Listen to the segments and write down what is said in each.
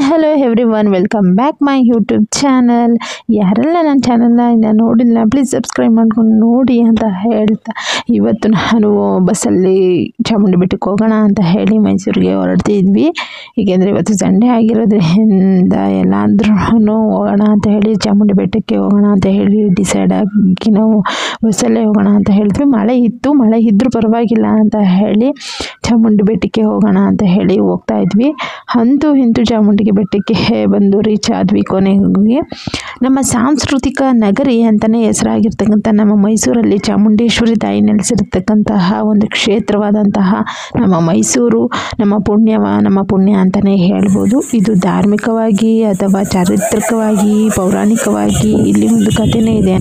Hello everyone, welcome back my YouTube channel. ಯಾರೆಲ್ಲ ನನ್ನ ಚಾನಲ್ನ ಇನ್ನು ನೋಡಿಲ್ಲ ಪ್ಲೀಸ್ ಸಬ್ಸ್ಕ್ರೈಬ್ ಮಾಡ್ಕೊಂಡು ನೋಡಿ ಅಂತ ಹೇಳ್ತಾ, ಇವತ್ತು ನಾನು ಬಸ್ಸಲ್ಲಿ ಚಾಮುಂಡಿ ಬೆಟ್ಟಕ್ಕೆ ಹೋಗೋಣ ಅಂತ ಹೇಳಿ ಮೈಸೂರಿಗೆ ಹೊರಡ್ತಿದ್ವಿ. ಏಕೆಂದರೆ ಇವತ್ತು ಸಂಡೇ ಆಗಿರೋದ್ರಿಂದ ಎಲ್ಲಾದ್ರೂ ಹೋಗೋಣ ಅಂತ ಹೇಳಿ ಚಾಮುಂಡಿ ಬೆಟ್ಟಕ್ಕೆ ಹೋಗೋಣ ಅಂತ ಹೇಳಿ ಡಿಸೈಡ್ ಆಗಿ ನಾವು ಬಸ್ಸಲ್ಲೇ ಹೋಗೋಣ ಅಂತ ಹೇಳಿದ್ವಿ. ಮಳೆ ಇದ್ದರೂ ಪರವಾಗಿಲ್ಲ ಅಂತ ಹೇಳಿ ಚಾಮುಂಡಿ ಬೆಟ್ಟಕ್ಕೆ ಹೋಗೋಣ ಅಂತ ಹೇಳಿ ಹೋಗ್ತಾ ಇದ್ವಿ. ಅಂತೂ ಇಂತೂ ಚಾಮುಂಡಿ ಬೆಟ್ಟಕ್ಕೆ ಬಂದು ರೀಚ್ ಆದ್ವಿ. ಕೊನೆಗೆ ನಮ್ಮ ಸಾಂಸ್ಕೃತಿಕ ನಗರಿ ಅಂತಲೇ ಹೆಸರಾಗಿರ್ತಕ್ಕಂಥ ನಮ್ಮ ಮೈಸೂರಲ್ಲಿ ಚಾಮುಂಡೇಶ್ವರಿ ತಾಯಿ ನೆಲೆಸಿರ್ತಕ್ಕಂತಹ ಒಂದು ಕ್ಷೇತ್ರವಾದಂತಹ ನಮ್ಮ ಮೈಸೂರು ನಮ್ಮ ಪುಣ್ಯ ಅಂತಲೇ ಹೇಳ್ಬೋದು. ಇದು ಧಾರ್ಮಿಕವಾಗಿ ಅಥವಾ ಚಾರಿತ್ರಿಕವಾಗಿ ಪೌರಾಣಿಕವಾಗಿ ಇಲ್ಲಿ ಒಂದು ಕಥೆನೇ ಇದೆ.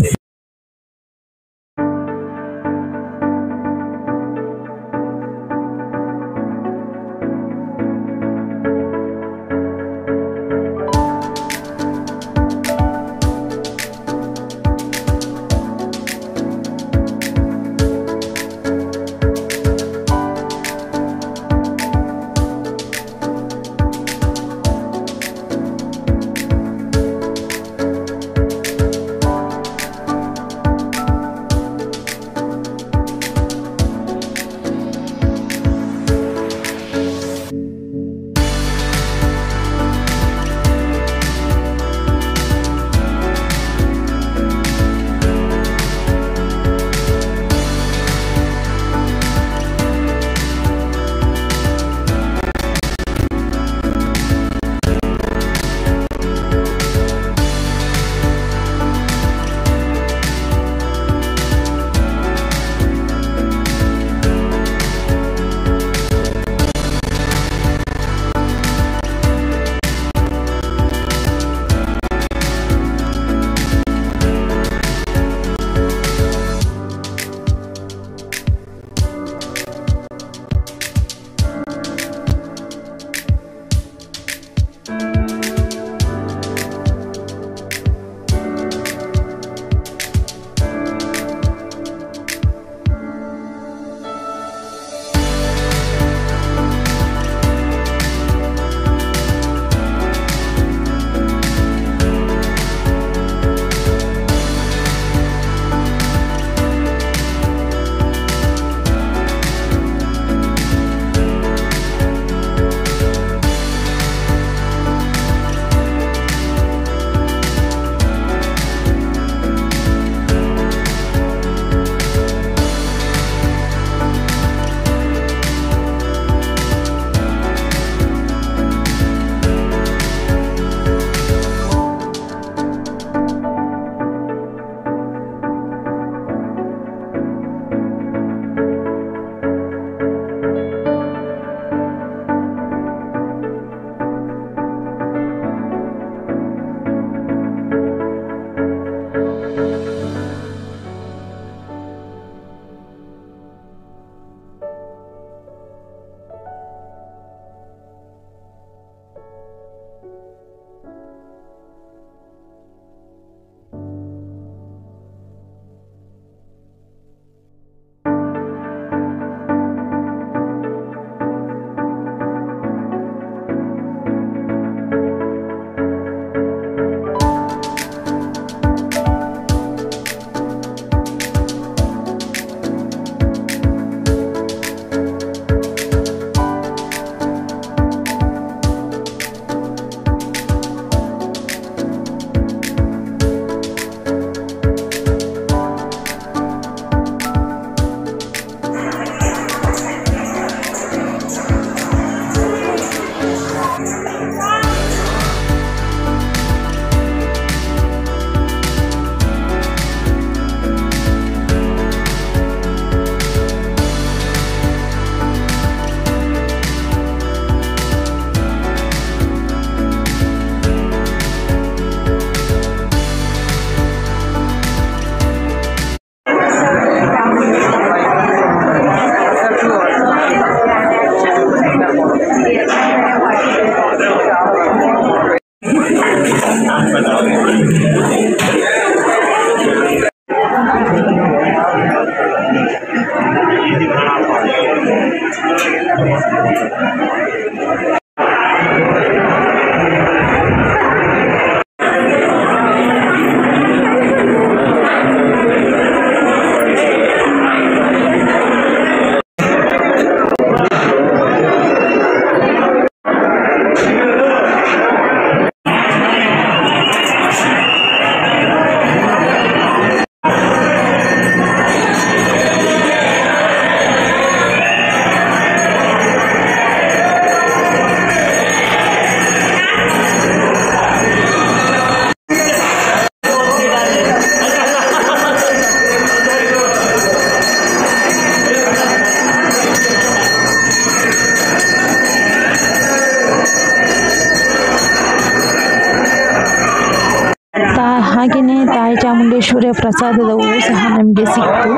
ಹಾಗೆಯೇ ತಾಯಿ ಚಾಮುಂಡೇಶ್ವರಿಯ ಪ್ರಸಾದದ ಹೂವು ಸಹ ನಮಗೆ ಸಿಕ್ತು.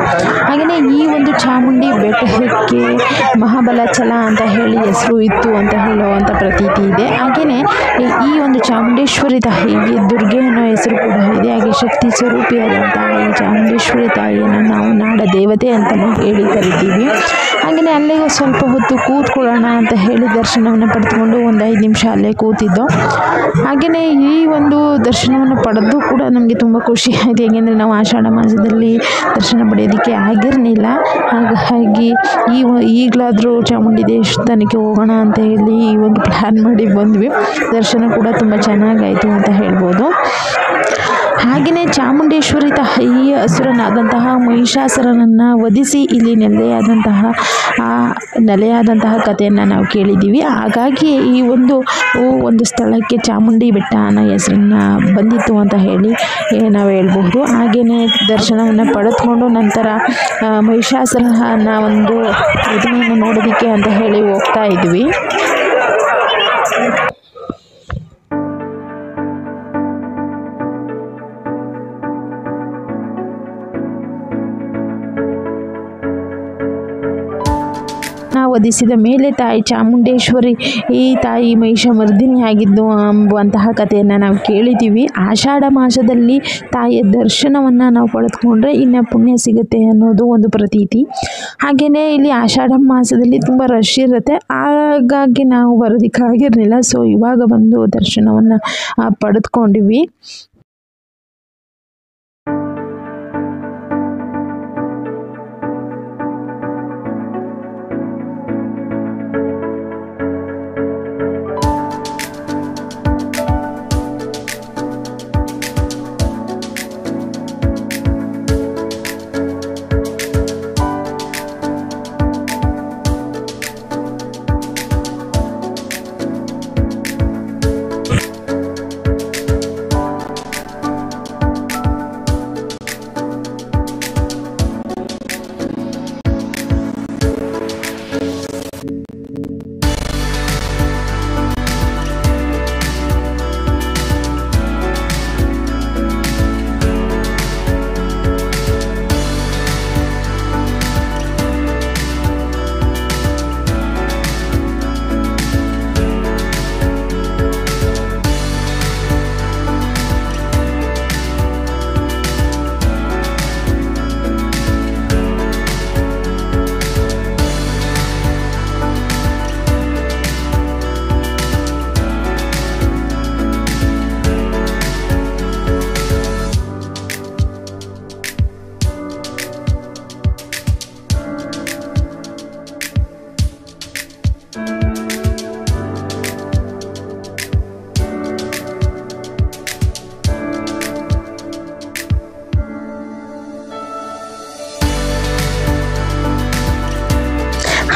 ಹಾಗೆಯೇ ಈ ಒಂದು ಚಾಮುಂಡಿ ಬೆಟ್ಟಕ್ಕೆ ಮಹಾಬಲಾಚಲ ಅಂತ ಹೇಳಿ ಹೆಸರು ಇತ್ತು ಅಂತ ಹೇಳುವಂಥ ಪ್ರತೀತಿ ಇದೆ. ಹಾಗೆಯೇ ಈ ಒಂದು ಚಾಮುಂಡೇಶ್ವರಿ ತಾಯಿಗೆ ದುರ್ಗೆ ಅನ್ನೋ ಹೆಸರು ಕೂಡ ಇದೆ. ಹಾಗೆ ಶಕ್ತಿ ಸ್ವರೂಪಿಯಾದಂತಹ ಈ ಚಾಮುಂಡೇಶ್ವರಿ ತಾಯಿಯನ್ನು ನಾವು ನಾಡ ದೇವತೆ ಅಂತಲೂ ಹೇಳಿ ಕರಿತೀವಿ. ಹಾಗೆಯೇ ಅಲ್ಲಿಗೆ ಸ್ವಲ್ಪ ಹೊತ್ತು ಕೂತ್ಕೊಳ್ಳೋಣ ಅಂತ ಹೇಳಿ ದರ್ಶನವನ್ನು ಪಡೆದುಕೊಂಡು ಒಂದು 5 ನಿಮಿಷ ಅಲ್ಲೇ ಕೂತಿದ್ದೋ. ಹಾಗೆಯೇ ಈ ಒಂದು ದರ್ಶನವನ್ನು ಪಡೆದು ಕೂಡ ನಮಗೆ ತುಂಬ ಖುಷಿ ಆಯಿತು. ಏಕೆಂದರೆ ನಾವು ಆಷಾಢ ಮಾಸದಲ್ಲಿ ದರ್ಶನ ಪಡೆಯೋದಕ್ಕೆ ಆಗಿರಲಿಲ್ಲ. ಹಾಗಾಗಿ ಈಗಲಾದರೂ ಚಾಮುಂಡಿ ದೇವಸ್ಥಾನಕ್ಕೆ ಹೋಗೋಣ ಅಂತ ಹೇಳಿ ಈ ಒಂದು ಪ್ಲ್ಯಾನ್ ಮಾಡಿ ಬಂದ್ವಿ. ದರ್ಶನ ಕೂಡ ತುಂಬ ಚೆನ್ನಾಗಾಯಿತು ಅಂತ ಹೇಳ್ಬೋದು. ಹಾಗೆಯೇ ಚಾಮುಂಡೇಶ್ವರಿ ತಾಯಿ ಅಸುರನಾದಂತಹ ಮಹಿಷಾಸುರನನ್ನು ವಧಿಸಿ ಇಲ್ಲಿ ನೆಲೆಯಾದಂತಹ ಕಥೆಯನ್ನು ನಾವು ಕೇಳಿದ್ದೀವಿ. ಹಾಗಾಗಿ ಈ ಒಂದು ಸ್ಥಳಕ್ಕೆ ಚಾಮುಂಡಿ ಬೆಟ್ಟ ಅನ್ನೋ ಹೆಸರನ್ನು ಬಂದಿತ್ತು ಅಂತ ಹೇಳಿ ನಾವು ಹೇಳ್ಬೋದು. ಹಾಗೆಯೇ ದರ್ಶನವನ್ನು ಪಡೆದುಕೊಂಡು ನಂತರ ಮಹಿಷಾಸುರನ ಒಂದು ಪ್ರತಿಮೆಯನ್ನು ನೋಡೋದಕ್ಕೆ ಅಂತ ಹೇಳಿ ಹೋಗ್ತಾ ಇದ್ವಿ. ವಧಿಸಿದ ಮೇಲೆ ತಾಯಿ ಚಾಮುಂಡೇಶ್ವರಿ ಈ ತಾಯಿ ಮಹಿಷಮರ್ದಿನಿ ಆಗಿದ್ದು ಎಂಬುವಂತಹ ಕಥೆಯನ್ನು ನಾವು ಕೇಳಿದ್ದೀವಿ. ಆಷಾಢ ಮಾಸದಲ್ಲಿ ತಾಯಿಯ ದರ್ಶನವನ್ನು ನಾವು ಪಡೆದುಕೊಂಡ್ರೆ ಇನ್ನು ಪುಣ್ಯ ಸಿಗುತ್ತೆ ಅನ್ನೋದು ಒಂದು ಪ್ರತೀತಿ. ಹಾಗೆಯೇ ಇಲ್ಲಿ ಆಷಾಢ ಮಾಸದಲ್ಲಿ ತುಂಬ ರಶ್ ಇರುತ್ತೆ. ಹಾಗಾಗಿ ನಾವು ಬರೋದಕ್ಕಾಗಿರಲಿಲ್ಲ. ಸೊ ಇವಾಗ ಬಂದು ದರ್ಶನವನ್ನು ಪಡೆದುಕೊಂಡಿವಿ.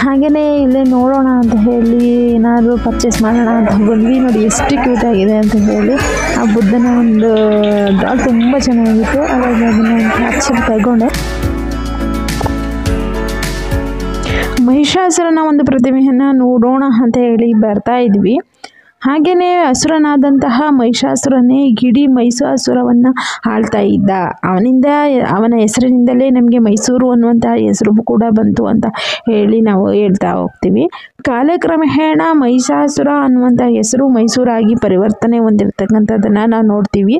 ಹಾಗೆಯೇ ಇಲ್ಲೇ ನೋಡೋಣ ಅಂತ ಹೇಳಿ ಏನಾದರೂ ಪರ್ಚೇಸ್ ಮಾಡೋಣ ಅಂತ ಬಂದ್ವಿ. ನೋಡಿ ಎಷ್ಟು ಕ್ಯೂಟ್ ಆಗಿದೆ ಅಂತ ಹೇಳಿ. ಆ ಬುದ್ಧನ ಒಂದು ಡಾಲ್ ತುಂಬ ಚೆನ್ನಾಗಿತ್ತು. ಹಾಗಾಗಿ ಅದನ್ನು ಕ್ಯಾಪ್ಚರ್ ತಗೊಂಡೆ. ಮಹಿಷಾಸುರನ ಒಂದು ಪ್ರತಿಮೆಯನ್ನು ನೋಡೋಣ ಅಂತ ಹೇಳಿ ಬರ್ತಾ ಇದ್ವಿ. ಹಾಗೆಯೇ ಅಸುರನಾದಂತಹ ಮಹಿಷಾಸುರನೇ ಇಡೀ ಮಹಿಷಾಸುರವನ್ನು ಆಳ್ತಾ ಇದ್ದ. ಅವನ ಹೆಸರಿನಿಂದಲೇ ನಮಗೆ ಮೈಸೂರು ಅನ್ನುವಂಥ ಹೆಸರು ಕೂಡ ಬಂತು ಅಂತ ಹೇಳಿ ನಾವು ಹೇಳ್ತಾ ಹೋಗ್ತೀವಿ. ಕಾಲಕ್ರಮೇಣ ಮಹಿಷಾಸುರ ಅನ್ನುವಂಥ ಹೆಸರು ಮೈಸೂರಾಗಿ ಪರಿವರ್ತನೆ ಹೊಂದಿರತಕ್ಕಂಥದ್ದನ್ನು ನಾವು ನೋಡ್ತೀವಿ.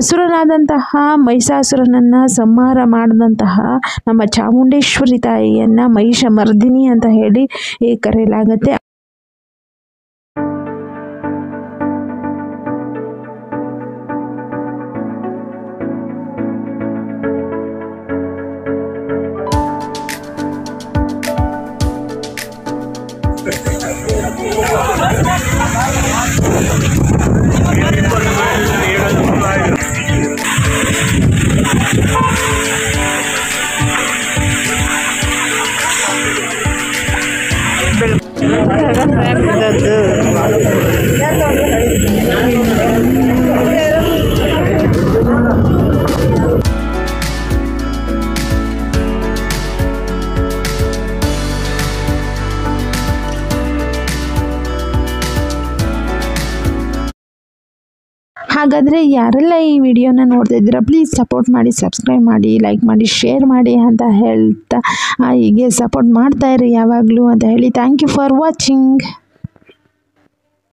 ಅಸುರನಾದಂತಹ ಮಹಿಷಾಸುರನನ್ನು ಸಂಹಾರ ಮಾಡಿದಂತಹ ನಮ್ಮ ಚಾಮುಂಡೇಶ್ವರಿ ತಾಯಿಯನ್ನು ಮಹಿಷಮರ್ದಿನಿ ಅಂತ ಹೇಳಿ ಕರೆಯಲಾಗುತ್ತೆ. ಹಾಗಾದರೆ ಯಾರೆಲ್ಲ ಈ ವಿಡಿಯೋನ ನೋಡ್ತಾ ಇದ್ದೀರಾ ಪ್ಲೀಸ್ ಸಪೋರ್ಟ್ ಮಾಡಿ, ಸಬ್ಸ್ಕ್ರೈಬ್ ಮಾಡಿ, ಲೈಕ್ ಮಾಡಿ, ಶೇರ್ ಮಾಡಿ ಅಂತ ಹೇಳ್ತಾ ಹೀಗೆ ಸಪೋರ್ಟ್ ಮಾಡ್ತಾ ಇರಿ ಯಾವಾಗಲೂ ಅಂತ ಹೇಳಿ ಥ್ಯಾಂಕ್ ಯು ಫಾರ್ ವಾಚಿಂಗ್.